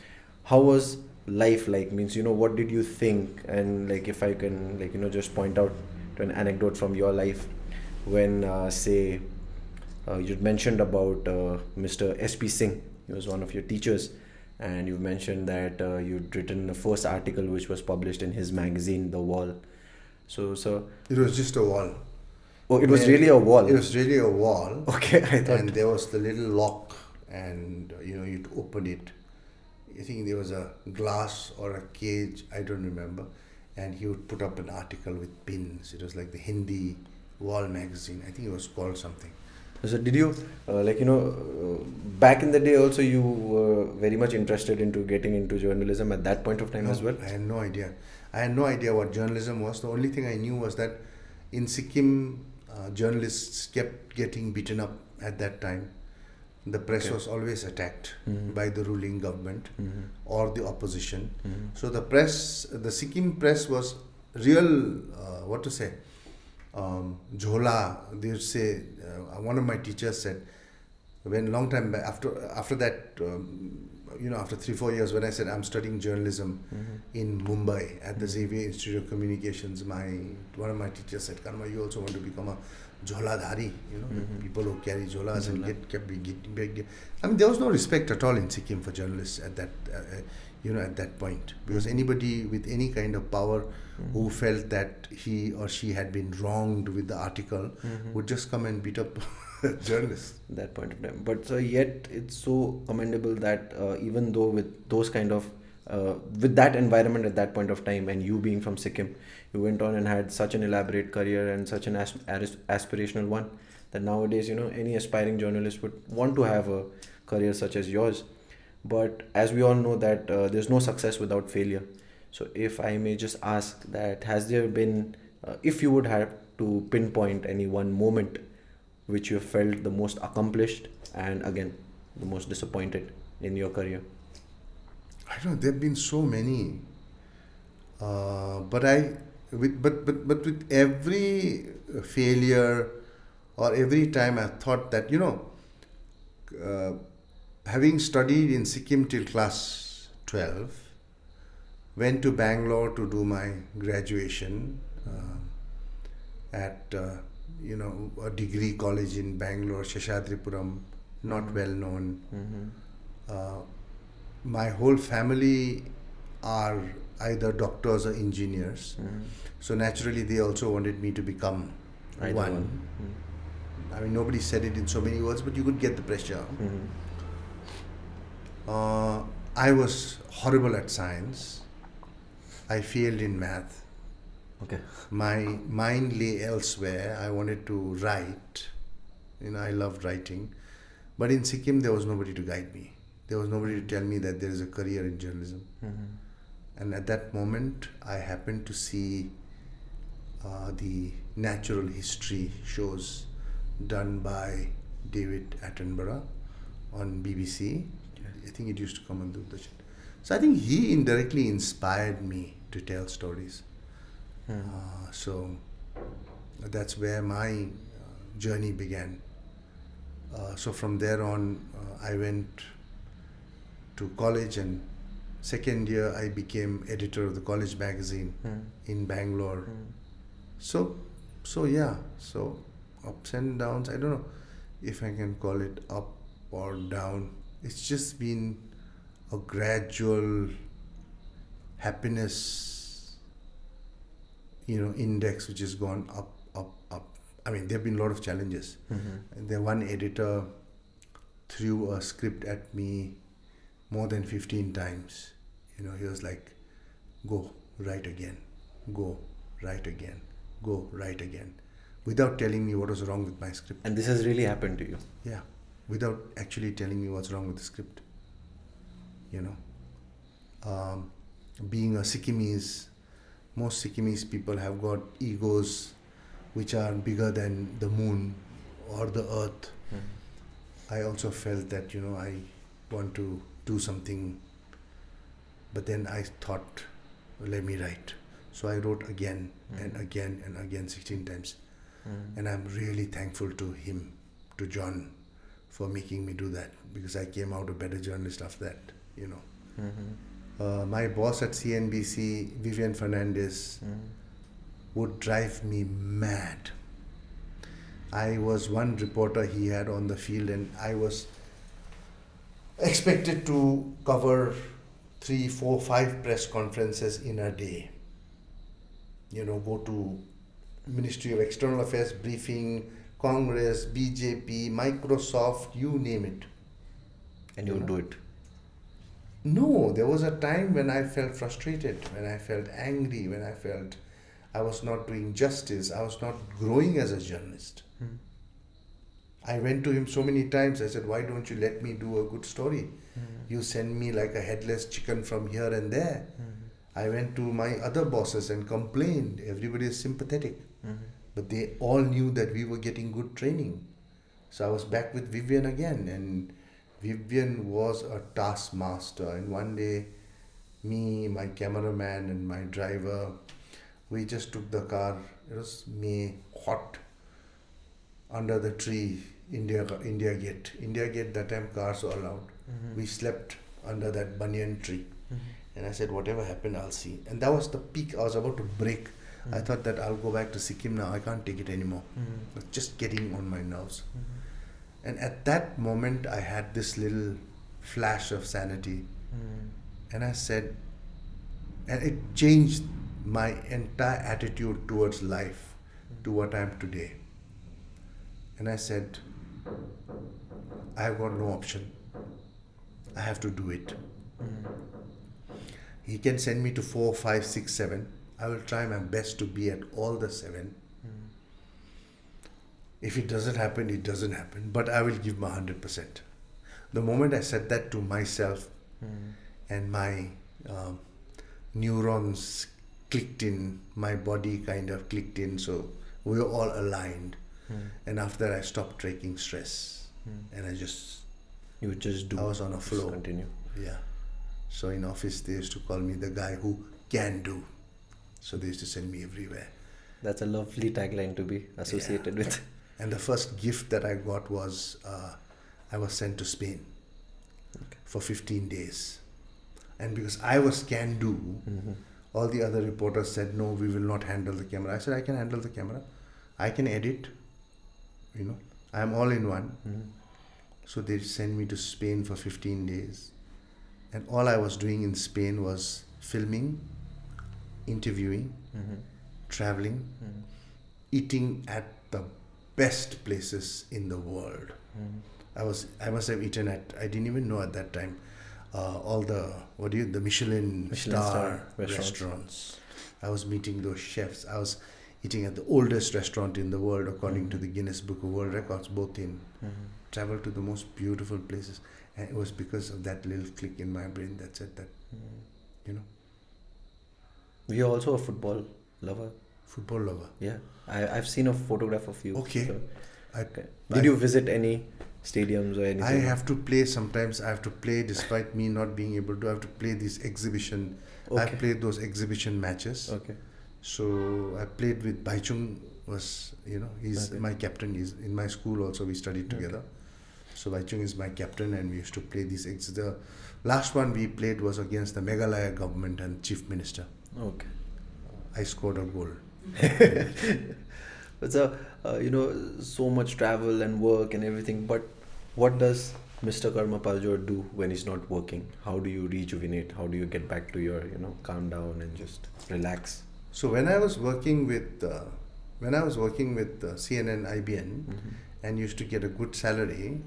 S1: how was life like? Means, what did you think? And like, if I can, just point out to an anecdote from your life when, say, you'd mentioned about Mr. S.P. Singh. He was one of your teachers. And you mentioned that you'd written the first article which was published in his magazine, The Wall. So
S2: It was just a wall.
S1: Oh, it was really a wall.
S2: It was really a wall.
S1: Okay, I thought.
S2: And there was the little lock, and you'd open it. I think there was a glass or a cage, I don't remember. And he would put up an article with pins. It was like the Hindi wall magazine. I think it was called something.
S1: So did you, back in the day also you were very much interested into getting into journalism at that point of time as well?
S2: I had no idea. I had no idea what journalism was. The only thing I knew was that in Sikkim, journalists kept getting beaten up at that time. The press was always attacked by the ruling government or the opposition. So the Sikkim press was real, jhola. They would say, one of my teachers said, when long time back, after that, after 3-4 years, when I said I'm studying journalism in Mumbai at the Xavier Institute of Communications, one of my teachers said, Karma, you also want to become a jholadhari, people who carry jholas and kept getting. I mean, there was no respect at all in Sikkim for journalists at that, at that point, because anybody with any kind of power who felt that he or she had been wronged with the article would just come and beat up journalists.
S1: That point of time. But yet it's so commendable that even though with those kind of with that environment at that point of time, and you being from Sikkim, you went on and had such an elaborate career and such an aspirational one, that nowadays any aspiring journalist would want to have a career such as yours. But as we all know that there's no success without failure. So if I may just ask that, has there been, if you would have to pinpoint any one moment which you felt the most accomplished and again the most disappointed in your career?
S2: I don't know, there have been so many, but with every failure or every time I thought that having studied in Sikkim till class 12, went to Bangalore to do my graduation at a degree college in Bangalore, Sheshadripuram, not well known. My whole family are either doctors or engineers, so naturally they also wanted me to become one. I mean, nobody said it in so many words, but you could get the pressure. I was horrible at science. I failed in math.
S1: Okay.
S2: My mind lay elsewhere. I wanted to write. I loved writing. But in Sikkim, there was nobody to guide me. There was nobody to tell me that there is a career in journalism. And at that moment, I happened to see the natural history shows done by David Attenborough on BBC. I think it used to come on Doordarshan. So I think he indirectly inspired me to tell stories. So that's where my journey began. So from there on, I went to college, and second year I became editor of the college magazine in Bangalore. So yeah, so ups and downs. I don't know if I can call it up or down. It's just been a gradual happiness, index which has gone up, up, up. I mean, there have been a lot of challenges. And then one editor threw a script at me more than 15 times. He was like, go, write again, go, write again, go, write again, without telling me what was wrong with my script.
S1: And this has really happened to you?
S2: Yeah, without actually telling me what's wrong with the script. Being a Sikkimese, most Sikkimese people have got egos which are bigger than the moon or the earth. I also felt that, I want to do something, but then I thought, let me write. So I wrote again and again and again 16 times. And I'm really thankful to him, to John, for making me do that, because I came out a better journalist after that, My boss at CNBC, Vivian Fernandez, would drive me mad. I was one reporter he had on the field, and I was expected to cover 3, 4, 5 press conferences in a day. Go to Ministry of External Affairs briefing, Congress, BJP, Microsoft, you name it.
S1: And you would do it?
S2: No, there was a time when I felt frustrated, when I felt angry, when I felt I was not doing justice, I was not growing as a journalist. I went to him so many times. I said, why don't you let me do a good story? You send me like a headless chicken from here and there. I went to my other bosses and complained. Everybody is sympathetic. But they all knew that we were getting good training. So I was back with Vivian again, and Vivian was a taskmaster. And one day, me, my cameraman and my driver, we just took the car. It was May, hot, under the tree, India Gate. India Gate, that time cars were allowed. We slept under that banyan tree. And I said, whatever happened, I'll see. And that was the peak. I was about to break. I thought that I'll go back to Sikkim now. I can't take it anymore. It was just getting on my nerves. And at that moment, I had this little flash of sanity. And I said, and it changed my entire attitude towards life to what I am today. And I said, I have got no option. I have to do it. He can send me to 4, 5, 6, 7. I will try my best to be at all the 7. If it doesn't happen, it doesn't happen. But I will give my 100%. The moment I said that to myself, and my neurons clicked in, my body kind of clicked in, so we were all aligned. And after that, I stopped taking stress. And I just...
S1: You would just do.
S2: I was on a flow.
S1: Continue.
S2: Yeah. So in office, they used to call me the guy who can do. So they used to send me everywhere.
S1: That's a lovely tagline to be associated with.
S2: And the first gift that I got was I was sent to Spain for 15 days. And because I was can do, all the other reporters said, no, we will not handle the camera. I said, I can handle the camera. I can edit. I'm all in one. So they sent me to Spain for 15 days. And all I was doing in Spain was filming, interviewing, traveling, eating at the best places in the world. I must have eaten at, I didn't even know at that time, all the Michelin star restaurants. I was meeting those chefs. I was eating at the oldest restaurant in the world according to the Guinness Book of World Records, both in. Traveled to the most beautiful places. And it was because of that little click in my brain that said that,
S1: You're also a football lover.
S2: Football lover.
S1: Yeah. I've seen a photograph of you.
S2: Okay.
S1: So, did you visit any stadiums or anything?
S2: I have to play sometimes. I have to play despite me not being able to. I have to play these exhibition.
S1: Okay.
S2: I've played those exhibition matches.
S1: Okay.
S2: So I played with Baichung. He's
S1: Okay.
S2: my captain. He's in my school also. We studied together.
S1: Okay.
S2: So Baichung is my captain, and we used to play these. The last one we played was against the Meghalaya government and chief minister.
S1: Okay.
S2: I scored a goal.
S1: But so, so much travel and work and everything. But what does Mr. Karma Paljor do when he's not working? How do you rejuvenate? How do you get back to your, calm down and just relax?
S2: So when I was working with CNN-IBN and used to get a good salary,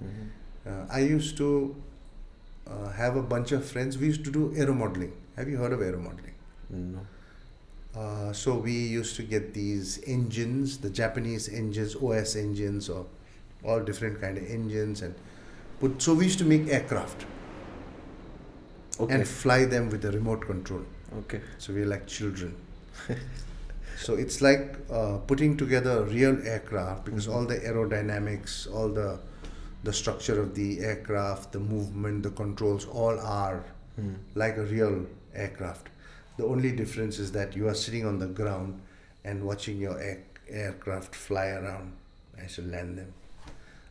S2: I used to have a bunch of friends. We used to do aero modeling. Have you heard of aero modeling?
S1: No.
S2: So we used to get these engines, the Japanese engines, OS engines, or all different kind of engines, and so we used to make aircraft
S1: Okay.
S2: and fly them with a remote control.
S1: Okay.
S2: So we're like children. So it's like putting together a real aircraft, because all the aerodynamics, all the structure of the aircraft, the movement, the controls, all are like a real aircraft. The only difference is that you are sitting on the ground and watching your aircraft fly around. I used to land them.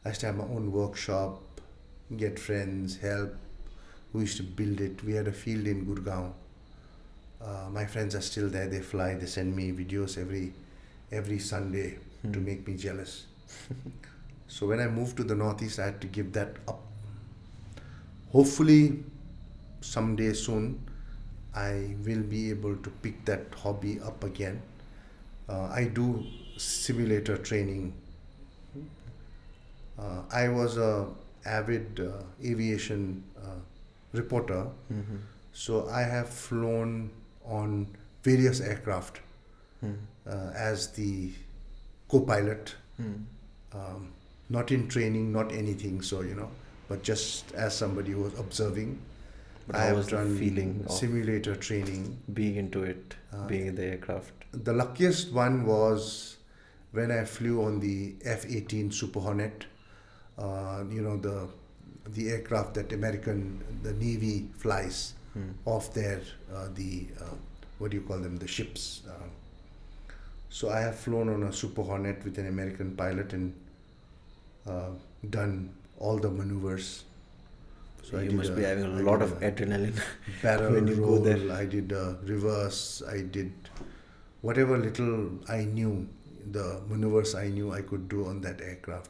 S2: I used to have my own workshop, get friends, help. We used to build it. We had a field in Gurgaon. My friends are still there. They fly. They send me videos every Sunday to make me jealous. So when I moved to the Northeast, I had to give that up. Hopefully, someday soon, I will be able to pick that hobby up again. I do simulator training. I was a avid aviation reporter, so I have flown on various aircraft as the co-pilot. Not in training, not anything. So but just as somebody who was observing.
S1: But
S2: I
S1: how
S2: have
S1: was the
S2: done
S1: feeling of
S2: simulator training.
S1: being into it, being in the aircraft?
S2: The luckiest one was when I flew on the F-18 Super Hornet. The aircraft that the Navy flies off their what do you call them? The ships. So I have flown on a Super Hornet with an American pilot and done all the maneuvers. So
S1: you must be having a lot of adrenaline
S2: barrel
S1: when you
S2: roll,
S1: go there.
S2: I did reverse, I did whatever little I knew, the maneuvers I knew I could do on that aircraft.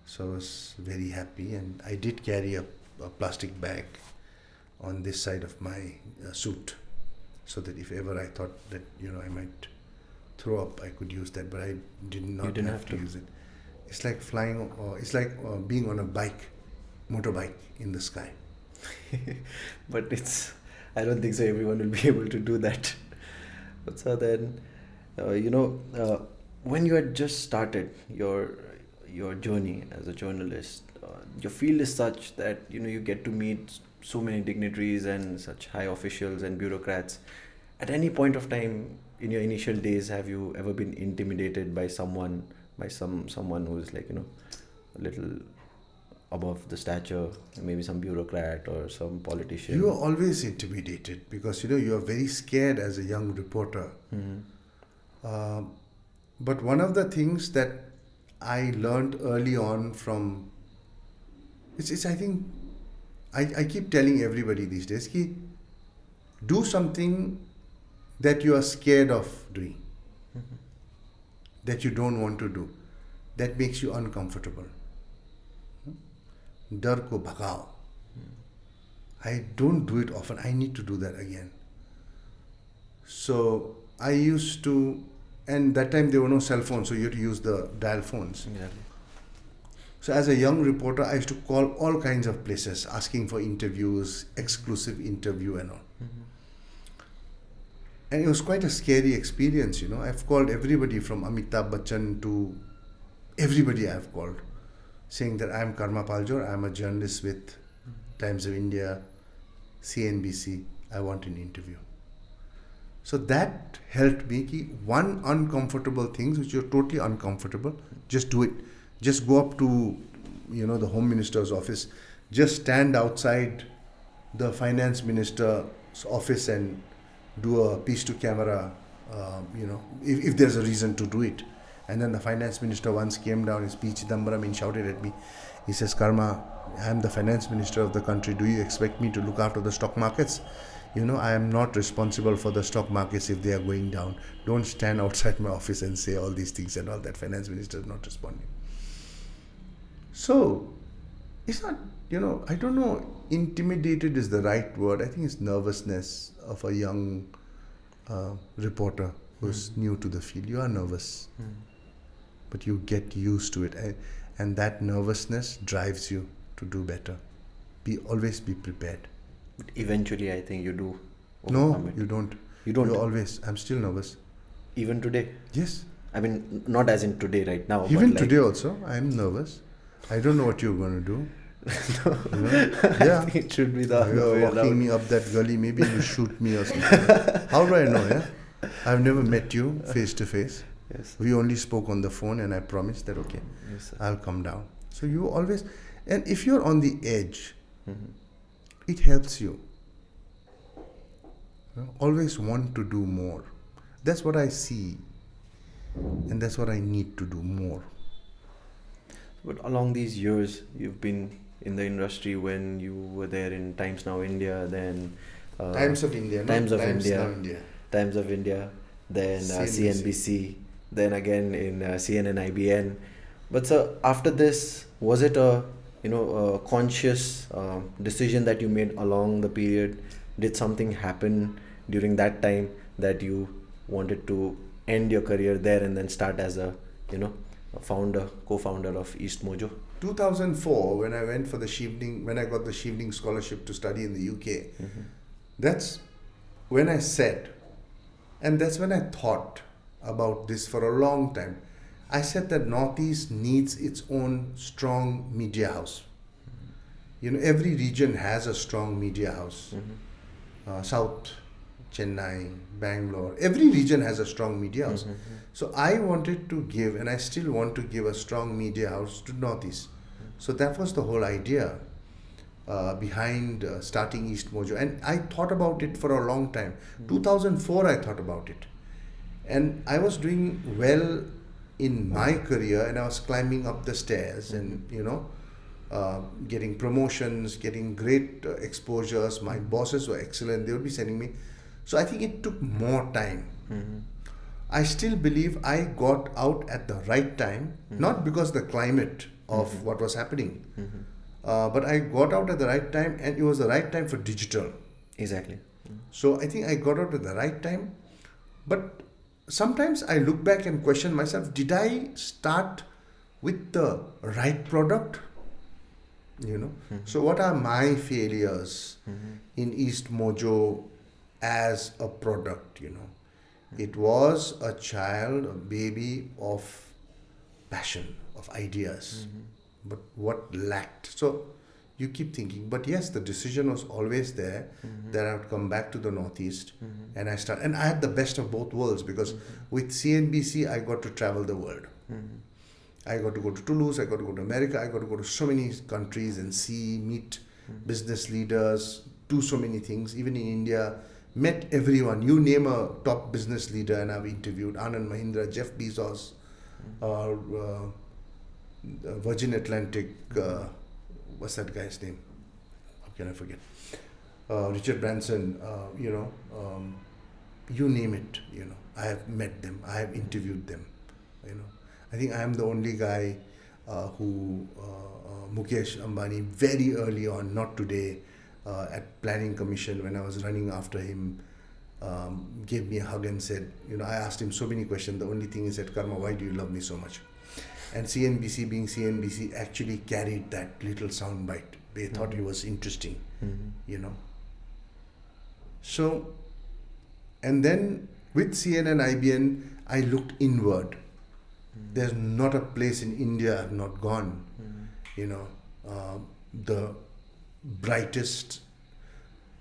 S2: So I was very happy, and I did carry a plastic bag on this side of my suit, so that if ever I thought that I might throw up, I could use that, but I did not
S1: didn't
S2: have to
S1: have to.
S2: use it. It's like flying, it's like being on a motorbike in the sky.
S1: But I don't think so everyone will be able to do that. But so then, when you had just started your journey as a journalist, your field is such that you get to meet so many dignitaries and such high officials and bureaucrats. At any point of time in your initial days, have you ever been intimidated by someone who's like a little above the stature, maybe some bureaucrat or some politician?
S2: You are always intimidated because you are very scared as a young reporter. But one of the things that I learned early on from it's I think I keep telling everybody these days, do something that you are scared of doing, that you don't want to do, that makes you uncomfortable. Dar ko bhagao. I don't do it often. I need to do that again. So I used to, and that time there were no cell phones, so you had to use the dial phones.
S1: Exactly.
S2: So as a young reporter, I used to call all kinds of places, asking for interviews, exclusive interview and all. And it was quite a scary experience, I've called everybody from Amitabh Bachchan to everybody I've called, saying that I'm Karma Paljor, I'm a journalist with Times of India, CNBC, I want an interview. So that helped me. One uncomfortable things which you're totally uncomfortable, just do it. Just go up to the Home Minister's office, just stand outside the Finance Minister's office and do a piece to camera, if there's a reason to do it. And then the Finance Minister once came down, his P. Chidambaram, and shouted at me. He says, Karma, I'm the Finance Minister of the country. Do you expect me to look after the stock markets? I am not responsible for the stock markets if they are going down. Don't stand outside my office and say all these things and all that. Finance Minister is not responding. So, it's not, I don't know, intimidated is the right word. I think it's nervousness of a young reporter who's new to the field. You are nervous, but you get used to it. And that nervousness drives you to do better. Always be prepared.
S1: But eventually, I think you do
S2: No,
S1: overcome it.
S2: you don't.
S1: You don't?
S2: I'm still nervous.
S1: Even today?
S2: Yes.
S1: I mean, not as in today, right now.
S2: Even
S1: but
S2: today also, I'm nervous. I don't know what you're going to do.
S1: I think it should be the other
S2: You're
S1: way
S2: walking
S1: around.
S2: me up that gully, maybe you shoot me or something. How do I know, yeah? I've never met you face to face.
S1: Yes.
S2: We only spoke on the phone and I promised that, okay,
S1: Yes, sir.
S2: I'll come down. So you always, and if you're on the edge, it helps you. Always want to do more. That's what I see. And that's what I need to do more.
S1: But along these years, you've been in the industry when you were there in Times Now India, then
S2: Times of India,
S1: Times of
S2: Now
S1: India,
S2: India.
S1: Times of India, then CNBC, then again in CNN-IBN. But sir, after this, was it a conscious decision that you made along the period? Did something happen during that time that you wanted to end your career there and then start as a co-founder of East Mojo?
S2: 2004, when I went for when I got the Shivling scholarship to study in the UK, that's when I said, and that's when I thought about this for a long time. I said that Northeast needs its own strong media house. Every region has a strong media house. South, Chennai, Bangalore, every region has a strong media house. So I wanted to give, and I still want to give, a strong media house to Northeast. So that was the whole idea behind starting East Mojo. And I thought about it for a long time. 2004 I thought about it. And I was doing well in my career, and I was climbing up the stairs and, getting promotions, getting great exposures. My bosses were excellent. They would be sending me. So I think it took more time. I still believe I got out at the right time, not because the climate of what was happening, but I got out at the right time, and it was the right time for digital.
S1: Exactly.
S2: So I think I got out at the right time, but sometimes I look back and question myself, did I start with the right product? So what are my failures in East Mojo as a product? It was a child, a baby of passion, of ideas, but what lacked? So you keep thinking, but yes, the decision was always there that I would come back to the Northeast, and I had the best of both worlds, because with CNBC I got to travel the world. I got to go to Toulouse, I got to go to America, I got to go to so many countries and meet business leaders, do so many things. Even in India, met everyone. You name a top business leader and I've interviewed. Anand Mahindra, Jeff Bezos, Virgin Atlantic, what's that guy's name? How can I forget? Richard Branson, you name it, I have met them, I have interviewed them, I think I am the only guy who Mukesh Ambani very early on, not today, at Planning Commission when I was running after him, gave me a hug and said, I asked him so many questions. The only thing he said, Karma, why do you love me so much? And CNBC being CNBC actually carried that little sound bite. They thought it was interesting, So, and then with CNN-IBN, I looked inward. There's not a place in India I've not gone. The brightest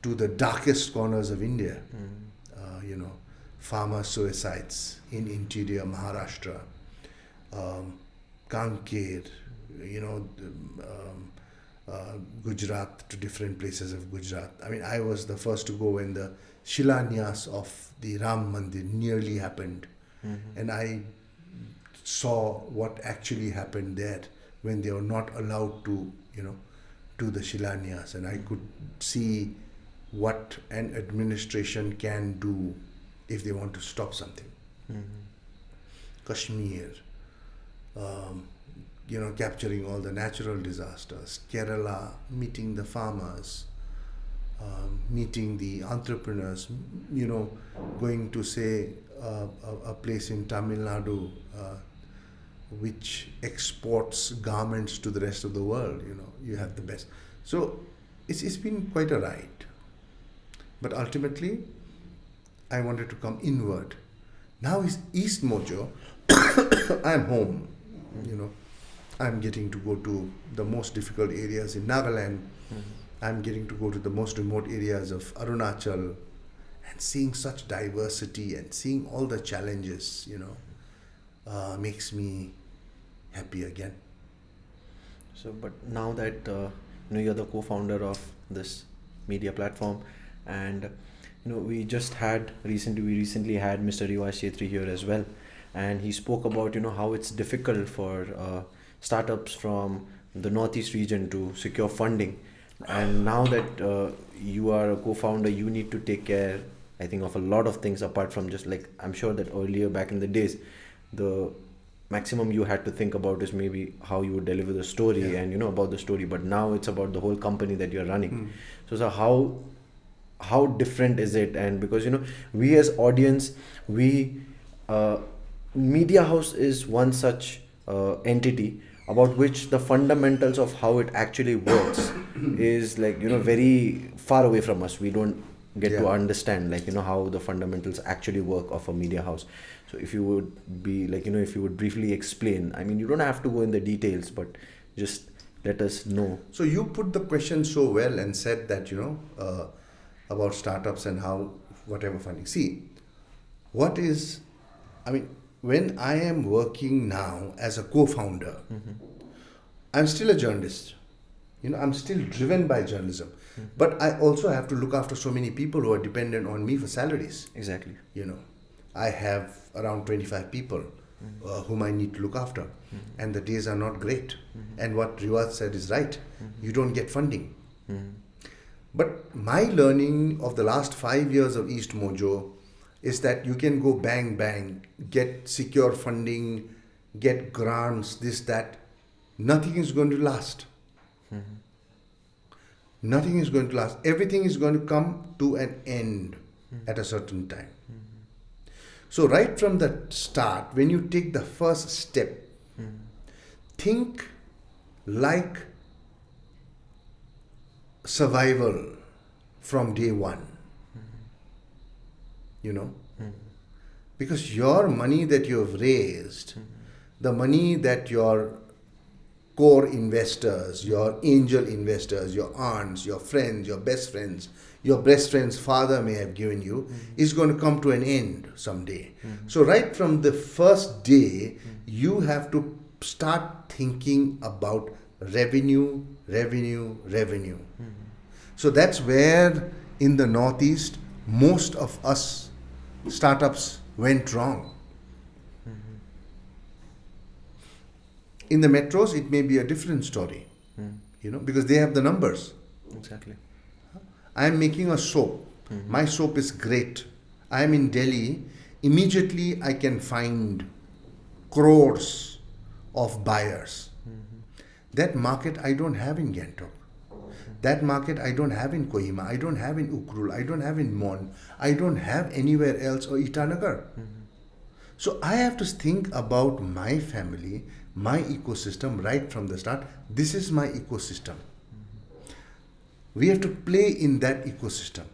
S2: to the darkest corners of India. Farmer suicides in interior Maharashtra, Kanker, Gujarat, to different places of Gujarat. I mean, I was the first to go when the Shilanyas of the Ram Mandir nearly happened. And I saw what actually happened there when they were not allowed to, do the Shilanyas. And I could see what an administration can do if they want to stop something. Kashmir, capturing all the natural disasters, Kerala, meeting the farmers, meeting the entrepreneurs, going to say a place in Tamil Nadu which exports garments to the rest of the world, you have the best. So it's been quite a ride. But ultimately, I wanted to come inward. Now is East Mojo. I'm home, I'm getting to go to the most difficult areas in Nagaland. I'm getting to go to the most remote areas of Arunachal, and seeing such diversity and seeing all the challenges, makes me happy again.
S1: So, but now that you're the co-founder of this media platform, and we recently had Mr. Riwas Chetri here as well, and he spoke about how it's difficult for startups from the Northeast region to secure funding. And now that you are a co-founder, you need to take care, I think, of a lot of things apart from just like, I'm sure that earlier back in the days, the maximum you had to think about is maybe how you would deliver the story and about the story, but now it's about the whole company that you're running. So how different is it? And because we as audience, media house is one such entity about which the fundamentals of how it actually works is like very far away from us. We don't get to understand how the fundamentals actually work of a media house. So if you would be if you would briefly explain, I mean, you don't have to go in the details, but just let us know.
S2: So you put the question so well and said that about startups and how whatever funding. See, when I am working now as a co-founder, I'm still a journalist. I'm still driven by journalism. But I also have to look after so many people who are dependent on me for salaries.
S1: Exactly.
S2: I have around 25 people whom I need to look after. And the days are not great. And what Riwaz said is right. You don't get funding. But my learning of the last 5 years of East Mojo is that you can go bang, bang, get secure funding, get grants, this, that. Nothing is going to last. Nothing is going to last. Everything is going to come to an end at a certain time. So right from the start, when you take the first step, think like survival from day one. Because your money that you have raised, the money that your core investors, your angel investors, your aunts, your friends, your best friend's father may have given you, is going to come to an end someday. So right from the first day, you have to start thinking about revenue. So that's where in the Northeast, most of us startups went wrong. In the metros, it may be a different story, because they have the numbers.
S1: Exactly.
S2: I am making a soap. My soap is great. I am in Delhi. Immediately, I can find crores of buyers. That market I don't have in Gangtok. That market I don't have in Kohima. I don't have in Ukrul. I don't have in Mon. I don't have anywhere else or Itanagar. So I have to think about my family, my ecosystem right from the start. This is my ecosystem. We have to play in that ecosystem.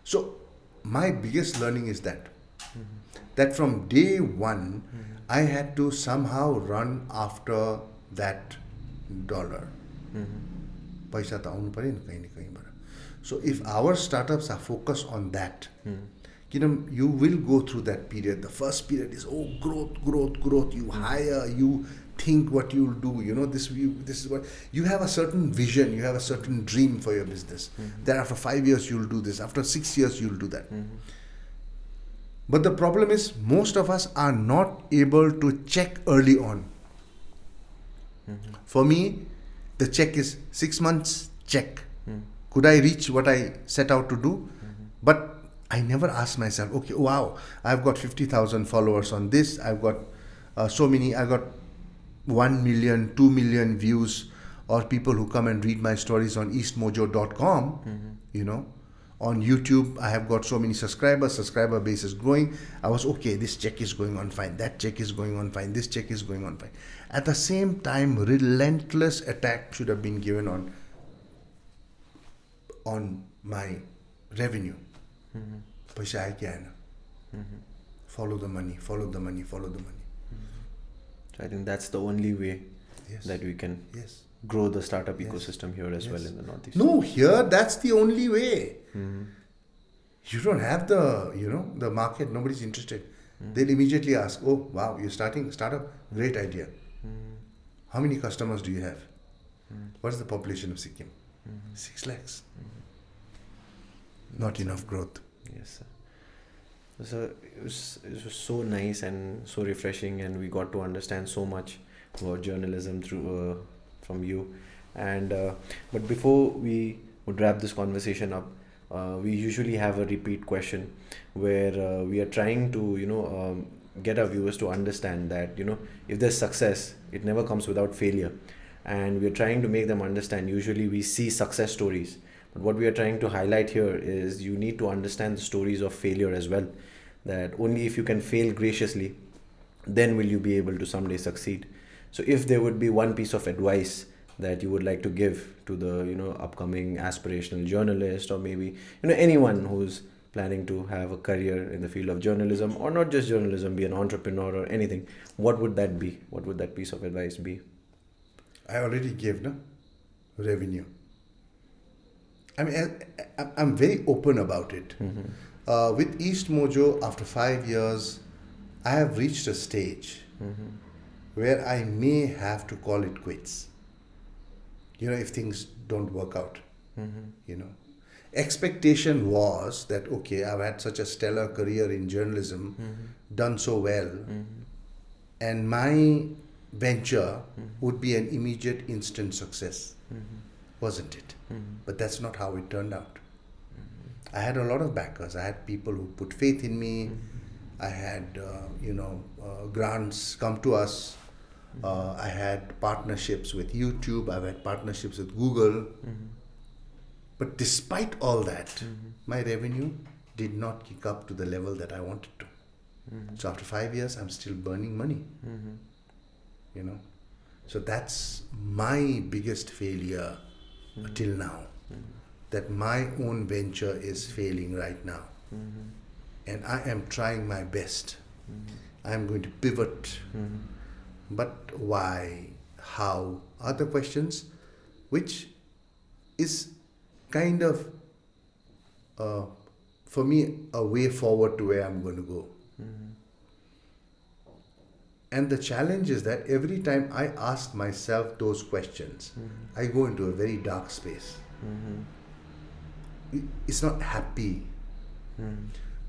S2: So my biggest learning is that from day one, I had to somehow run after that dollar. पैसा त आउनु पर्यो नि कहीं न कहीँबाट. So if our startups are focused on that, you will go through that period. The first period is growth. You hire, you think what you'll do. This is what you have, a certain vision, you have a certain dream for your business. That after 5 years you'll do this, after 6 years you'll do that. But the problem is most of us are not able to check early on. For me, the check is 6 months, check. Could I reach what I set out to do? But I never ask myself, okay, wow, I've got 50,000 followers on this. I've got I got 1 million, 2 million views, or people who come and read my stories on eastmojo.com, On YouTube, I have got so many subscribers, subscriber base is growing. I was, okay, this check is going on fine, that check is going on fine, this check is going on fine. At the same time, relentless attack should have been given on my revenue. Paisa hai kya hai na? Follow the money, follow the money, follow the money.
S1: So I think that's the only way that we can grow the startup ecosystem here as well in the Northeast.
S2: No, here that's the only way. You don't have the market, nobody's interested. They'll immediately ask, oh wow, you're starting startup, great idea. How many customers do you have? What is the population of Sikkim? 6 lakhs. Not enough growth.
S1: Yes, sir. So it was so nice and so refreshing, and we got to understand so much about journalism through from you. And but before we would wrap this conversation up, we usually have a repeat question where we are trying to get our viewers to understand that if there's success, it never comes without failure, and we are trying to make them understand. Usually we see success stories, but what we are trying to highlight here is you need to understand the stories of failure as well. That only if you can fail graciously, then will you be able to someday succeed. So if there would be one piece of advice that you would like to give to the upcoming aspirational journalist, or maybe anyone who's planning to have a career in the field of journalism, or not just journalism, be an entrepreneur or anything, what would that be? What would that piece of advice be?
S2: I already gave revenue. I mean, I'm very open about it. With East Mojo, after 5 years, I have reached a stage where I may have to call it quits. If things don't work out. Expectation was that, okay, I've had such a stellar career in journalism, done so well, and my venture would be an immediate instant success. Wasn't it? But that's not how it turned out. I had a lot of backers. I had people who put faith in me. I had grants come to us. I had partnerships with YouTube. I've had partnerships with Google. But despite all that, my revenue did not kick up to the level that I wanted to. So after 5 years, I'm still burning money. So that's my biggest failure till now. That my own venture is failing right now. And I am trying my best. I am going to pivot. But why, how, other questions, which is kind of, for me, a way forward to where I'm going to go. And the challenge is that every time I ask myself those questions, I go into a very dark space. It's not happy.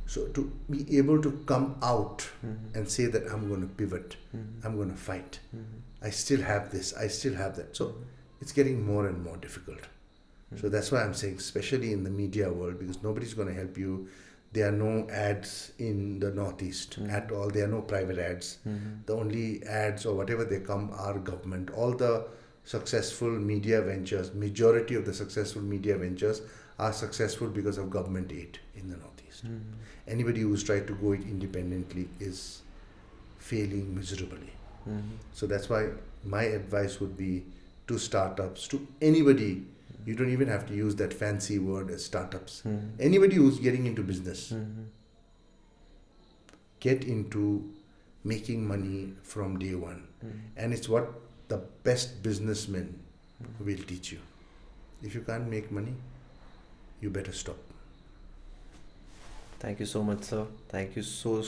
S2: So to be able to come out and say that I'm going to pivot, I'm going to fight. I still have this, I still have that. So it's getting more and more difficult. So that's why I'm saying, especially in the media world, because nobody's going to help you. There are no ads in the Northeast at all. There are no private ads. The only ads or whatever they come are government. All the successful media ventures, majority of the successful media ventures are successful because of government aid in the Northeast. Anybody who's tried to go it independently is failing miserably. So that's why my advice would be to startups, to anybody. You don't even have to use that fancy word as startups. Anybody who's getting into business, get into making money from day one. And it's what the best businessmen will teach you. If you can't make money, you better stop.
S1: Thank you so much, sir. Thank you so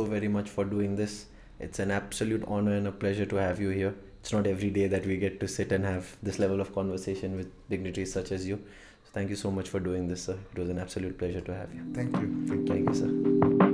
S1: very much for doing this. It's an absolute honor and a pleasure to have you here. It's not every day that we get to sit and have this level of conversation with dignitaries such as you. So thank you so much for doing this, sir. It was an absolute pleasure to have you.
S2: Thank you.
S1: Thank you, sir.